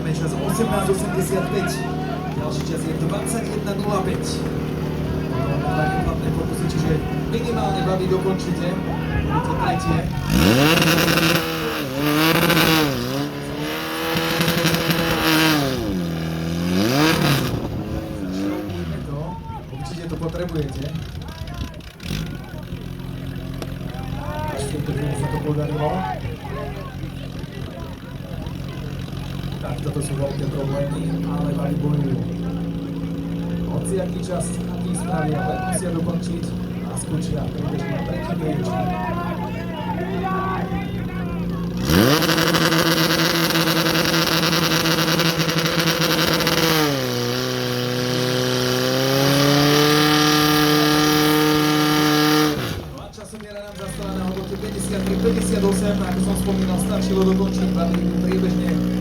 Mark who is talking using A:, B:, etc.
A: Máme čas 18.85. Ďalší čas je 21.05. Dva neplatné pokusy, čiže minimálne 2 vy dokončíte. Budete tretie. Určite to potrebujete. Až v tejto chvíli sa to podarilo. Tak toto sú veľké problémy, ale Vali bojujú. Hociaký čas, aký spravia, len musia dokončiť a skončia priebežne na tretím priečku. Časomiera nám zastala na hodnote 53-58, ako som spomínal, stačilo dokončiť Vali priebežne